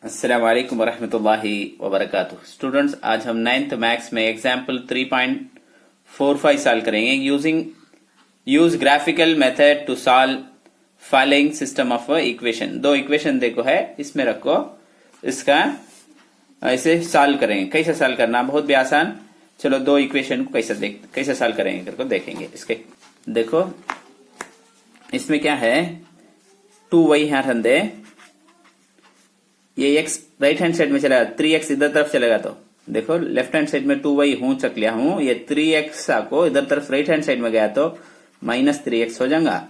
अस्सलाम वालेकुम वरहमतुल्लाहि वबरकातुह। स्टूडेंट्स, आज हम 9th मैथ्स में एग्जाम्पल 3.45 सॉल्व करेंगे use graphical method to solve following system of equation. दो इक्वेशन देखो है, इसमें रखो, इसका ऐसे सॉल्व करेंगे। कैसे सॉल्व करना, बहुत भी आसान। चलो दो इक्वेशन को कैसे सॉल्व करेंगे करके देखेंगे। इसके देखो, इसमें क्या है, 2y यहाँ रन दे, ये x राइट हैंड साइड में चलेगा, 3x इधर तरफ चलेगा। तो देखो लेफ्ट हैंड साइड में 2y हूं चक लिया हूं, ये 3x को इधर तरफ राइट हैंड साइड में गया तो -3x हो जाएगा।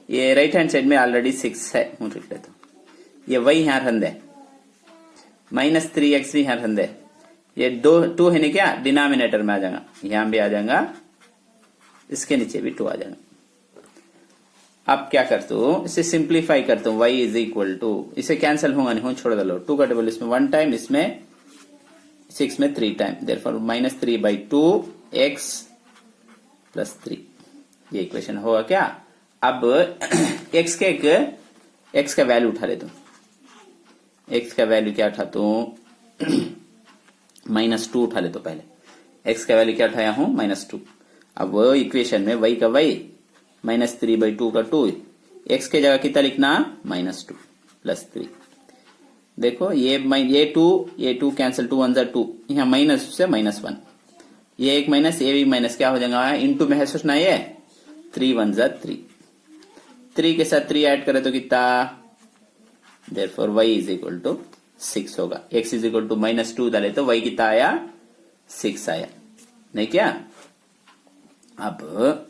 ये राइट हैंड साइड में ऑलरेडी 6 है, हूं चक ले, तो ये y यहां रन दे, -3x भी यहां रन दे, ये 2 है नहीं क्या, डिनोमिनेटर में आ जाएगा, यहां भी आ जाएगा, इसके नीचे भी 2 आ जाएगा। अब क्या करता हूं, इसे सिंप्लीफाई करता हूं, y इज इक्वल टू, इसे कैंसिल होगा नहीं, छोड़ दो, 2 का टेबल इसमें 1 टाइम, इसमें 6 में 3 टाइम, देयरफॉर -3/2 x + 3, ये इक्वेशन होगा क्या। अब x का वैल्यू उठा लेता हूं, x का वैल्यू क्या उठाता हूं, -2 उठा लेता हूं। पहले x का वैल्यू क्या उठाया हूं, -2। अब वो इक्वेशन में y का y, -3/2 का 2, x के जगह कितना लिखना, -2 + 3। देखो ये 2 कैंसिल, 2 1 जा 2, यहाँ माइनस से -1, ये एक माइनस, ये भी माइनस, क्या हो जाएगा, इंटू में है सोचना, ये 3 1 जा 3, 3 के साथ 3 ऐड करे तो कितना, therefore y is equal to 6 होगा। x इज इक्वल टू -2 डाले तो y कितना आया, 6 आया, नहीं क्या। अब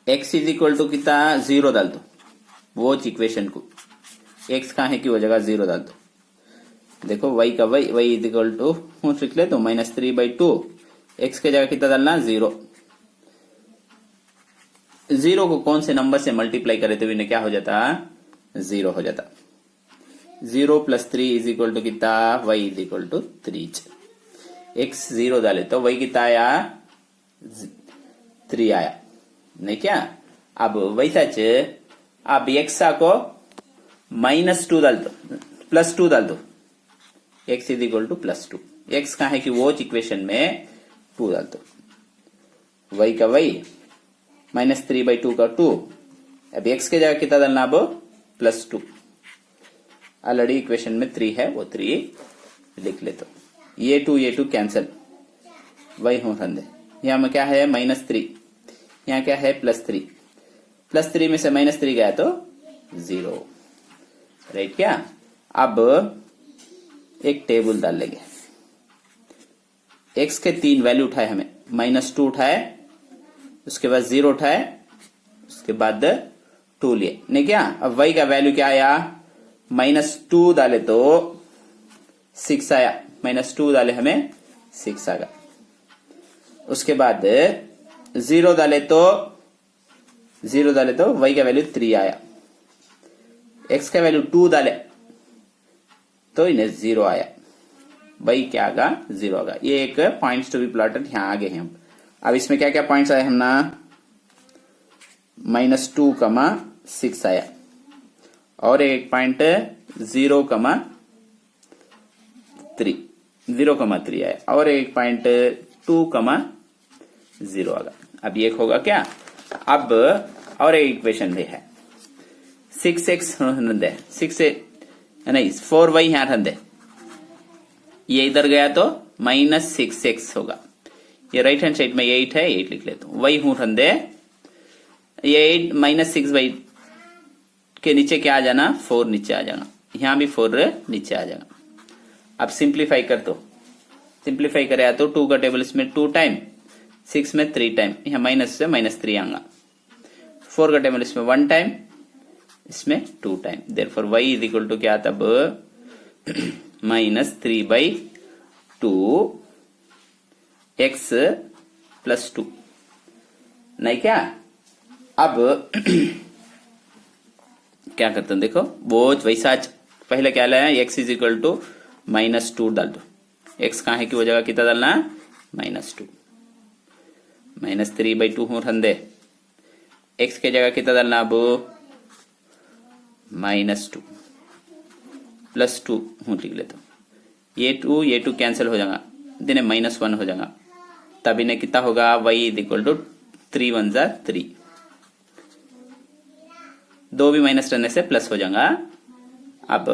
x इज इक्वल टू कितना, 0 डाल दो, वो इक्वेशन को, x कहां है कि वो जगह 0 डाल दो। देखो y का y इज इक्वल टू लिख ले तो -3/2, x के जगह कितना डालना, 0। 0 को कौन से नंबर से मल्टीप्लाई करे तो इन्हें क्या हो जाता, 0 हो जाता। 0 + 3 इज इक्वल टू कितना, y is equal to 3। x 0 डाले तो y कितना आया, 3 आया, नहीं क्या। अब वैसा अब x को -2 डाल दो, +2 डाल दो, x is equal to +2, x कहां है कि वो इक्वेशन में 2 डाल दो, y का y, -3/2 का 2, अब x के जगह कितना डालना, अब +2, ऑलरेडी इक्वेशन में 3 है, वो 3 लिख ले। तो ये 2 कैंसिल, y हो रन दे, यहां में क्या है, -3, यहाँ क्या है, +3, +3 में से -3 गया तो 0, राइट क्या। अब एक टेबल डाल लेंगे, x के 3 वैल्यू उठाए हमें, -2 उठाए, उसके बाद 0 उठाए, उसके बाद 2 लिए, नहीं क्या। अब y का वैल्यू क्या आया, -2 डाले तो 6 आया, -2 डाले हमें 6 आ गया। उसके बाद 0 डाले तो y का वैल्यू 3 आया, x का वैल्यू 2 डाले तो इन्हें 0 आया, y क्या आगा, 0 आगा। ये एक पॉइंट्स टू बी प्लॉटेड यहां आगे हैं। अब इसमें क्या क्या पॉइंट्स आए हम ना, -2, 6 आया, और एक पॉइंट 0,3 आया, और एक पॉइंट 2,0 आगा। अब ये होगा क्या। अब और एक इक्वेशन भी है, 6x दे, 4y यहां रन दे, ये इधर गया तो -6x होगा, ये राइट हैंड साइड में 8 है, 8 लिख लेता हूं, y हूं रन दे, ये 8 -6 के नीचे क्या आ जाना, 4 नीचे आ जाना, यहां भी 4 नीचे आ जाएगा। अब सिंप्लीफाई कर दो, सिंप्लीफाई करे तो 2 का टेबल इसमें 2 टाइम, 6 में 3 टाइम, यहाँ माइनस से -3 आएगा, 4 का टेबल इसमें 1 टाइम, इसमें 2 time, therefore y is equal to क्या, तब -3/2 x + 2, नहीं क्या। अब क्या करते हैं, देखो वो वैसा, पहले क्या लाया, x इज इक्वल टू -2 डाल दो, x कहां है कि वो जगह कितना डालना, -2, -3/2 हो रन दे, x के जगह कितना डालना, अब -2, +2 हूँ लिख लेता हूँ। ये टू कैंसिल हो जाएगा, दिने -1 हो जाएगा, तब इन्हें कितना होगा y इक्वल टू 3 1 जा 3, 2 भी माइनस करने से प्लस हो जाएगा। अब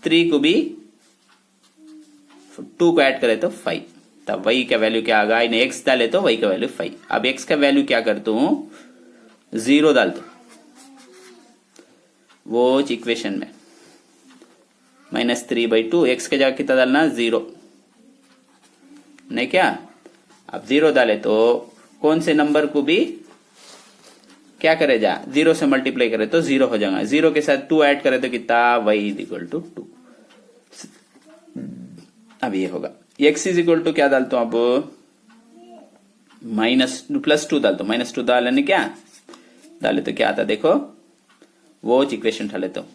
3 को भी 2 को ऐड करें तो 5, तब y का वैल्यू क्या आएगा, इन्हें x डाले तो y का वैल्यू 5। अब x का वैल्यू क्या करता हूं, 0 डाल दो वो इक्वेशन में, -3/2, x के जगह कितना डालना 0, नहीं क्या। अब 0 डाले तो कौन से नंबर को भी क्या करे जा, 0 से मल्टीप्लाई करे तो 0 हो जाएगा, 0 के साथ 2 ऐड करे तो कितना y इक्वल टू 2। अब ये होगा x इज इक्वल टू क्या डालता हूं, अब +2 डालता हूं, -2 डालने क्या डाले तो क्या आता देखो, वो इक्वेशन उठा लेता हूं,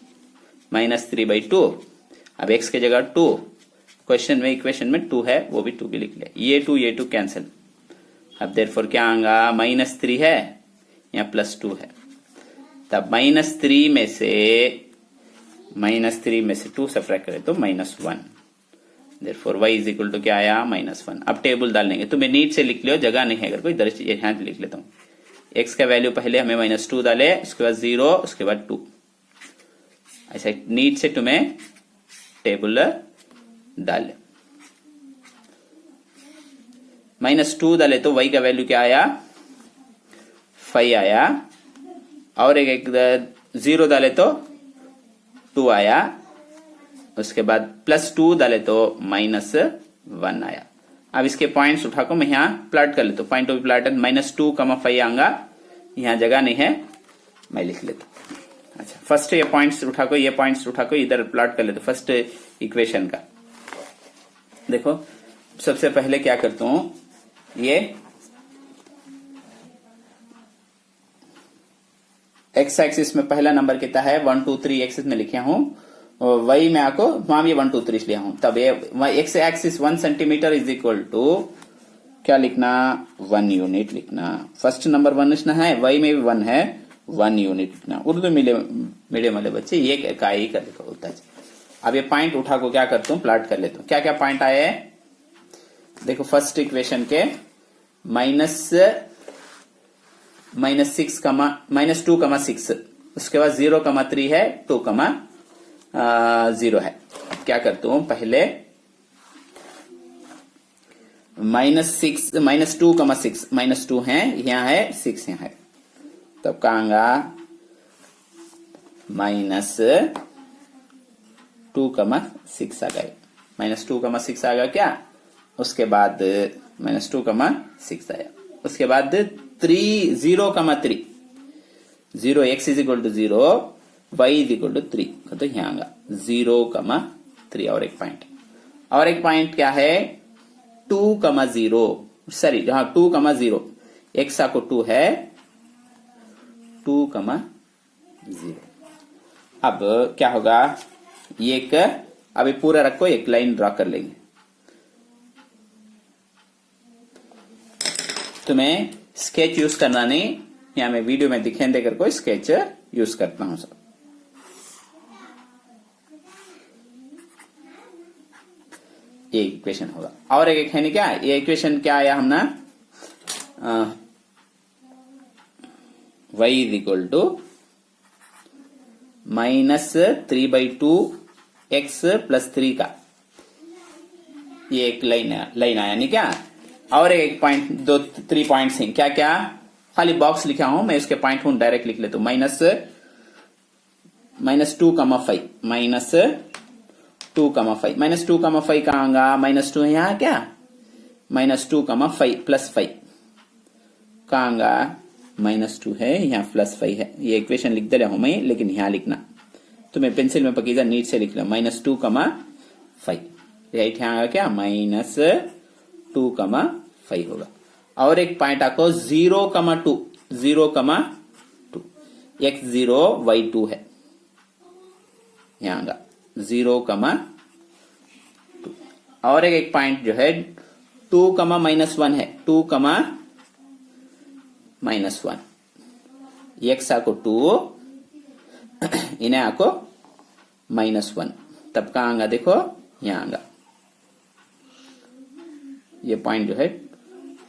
-3/2। अब x के जगह 2, क्वेश्चन में इक्वेशन में 2 है, वो भी 2 भी लिख लिया, ये 2 कैंसिल। अब देयरफॉर क्या आएगा, -3 है या +2 है, तब -3 में से 2 सब्ट्रैक्ट करें तो -1, therefore y is equal to क्या आया -1। अब टेबल डाल लेंगे, तुम्हें नीट से लिख लियो, जगह नहीं है अगर कोई दर्ज, यहां लिख लेता हूं। x का वैल्यू पहले हमें -2 डाले, उसके बाद 0, उसके बाद 2, ऐसा नीट से तुम्हें टेबल डाल। -2 डाले तो y का वैल्यू क्या आया 5 आया, और एक 0 डाले तो 2 आया, उसके बाद +2 डाले तो -1 आया। अब इसके पॉइंट्स उठा को मैं यहाँ प्लॉट कर लेता हूँ, पॉइंट ऑफ प्लॉट -2, 5 आऊंगा, यहाँ जगह नहीं है, मैं लिख लेता हूँ। अच्छा, फर्स्ट ये पॉइंट्स उठा को इधर प्लॉट कर लेते, फर्स्ट इक्वेशन का देखो। सबसे पहले क्या करता हूं, ये x एक्सिस में पहला नंबर कितना है 1 2 3 एक्सिस में लिखा हूं, y में आपको वहां भी 1 2 3 लिया हूं, तब ये x axis 1 centimetre is equal to क्या लिखना 1 यूनिट लिखना। फर्स्ट नंबर 1 लिखना है, y में भी 1 है, 1 यूनिट लिखना। उर्दू मीडियम वाले बच्चे ये इकाई कर लिखा होता है। अब ये पॉइंट उठा को क्या करता हूं, प्लॉट कर लेता हूं। क्या क्या पॉइंट आए देखो, फर्स्ट इक्वेशन के -2,6, उसके बाद 0,3 है, 2,0 है। क्या करता हूं, पहले -2,6 है, यहाँ है 6 यहाँ है, तब कहांगा -2,6 आ गए, -2,6 आ गया क्या, उसके बाद -2,6 आया, उसके बाद 0,3, 0 x is equal to 0, y is equal to 3, तो यहाँ आगा 0,3। और एक पॉइंट क्या है 2,0, सॉरी हाँ 2,0, x को 2 है, 2,0। अब क्या होगा, ये एक अभी पूरा रखो, एक लाइन ड्रॉ कर लेंगे। तुम्हें स्केच यूज करना नहीं, यहाँ मैं वीडियो में दिखाने देकर कोई स्केच यूज करता हूं सब। ये इक्वेशन होगा, और एक है नहीं क्या, ये इक्वेशन क्या आया हमने, y is equal to -3/2 x + 3 का ये एक लाइन आया नहीं क्या। और एक पॉइंट 3 पॉइंट्स हैं, क्या क्या, खाली बॉक्स लिखा हूं मैं, उसके पॉइंट हूं डायरेक्ट लिख लेता हूं। -2,5, -2,5 कहाँ आऊंगा, -2 है यहाँ क्या, -2,5 +5 कहाँ आऊंगा, -2 है यहाँ +5 है। ये इक्वेशन लिख दे रहा हूं मैं, लेकिन यहाँ लिखना तुम्हें पेंसिल में पकीजा नीट से लिख लो, -2,5 राइट यहाँ आएगा क्या, -2,5 होगा। और एक पॉइंट आपको 0,2, 0,2 x0 y2 है, यहाँ आएगा 0,2। और एक पॉइंट जो है 2,-1 है, 2,-1 x आपको 2, इन्हें आपको -1, तब कहां आएगा देखो, यहां आएगा। ये पॉइंट जो है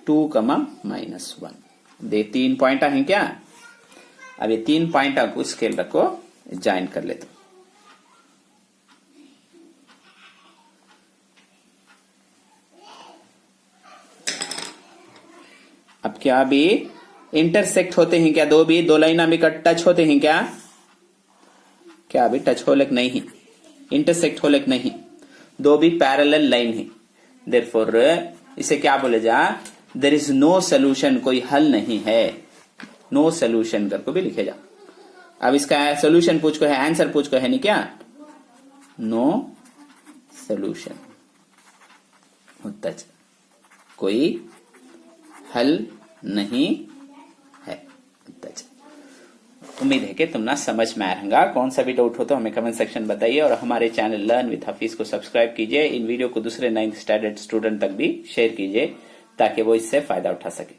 2, -1 दे 3 पॉइंट हैं क्या। अब ये 3 पॉइंट को स्केल रखो, ज्वाइन कर लेते। अब क्या भी इंटरसेक्ट होते हैं क्या, दो लाइन अभी टच होते हैं क्या, क्या अभी टच हो लग नहीं, इंटरसेक्ट हो लग नहीं, दो भी पैरेलल लाइन है। देयरफॉर इसे क्या बोले जा, देयर इज नो सोल्यूशन, कोई हल नहीं है, नो सोल्यूशन करके भी लिखे जा। अब इसका सोल्यूशन पूछ को है, आंसर पूछ को है नहीं क्या, नो सोल्यूशन होता है, कोई हल नहीं है। उम्मीद है कि तुम ना समझ में आएगा। कौन सा भी डाउट हो तो हमें कमेंट सेक्शन बताइए, और हमारे चैनल लर्न विद हफीज को सब्सक्राइब कीजिए। इन वीडियो को दूसरे 9th स्टैंडर्ड स्टूडेंट तक भी शेयर कीजिए ताकि वो इससे फायदा उठा सके।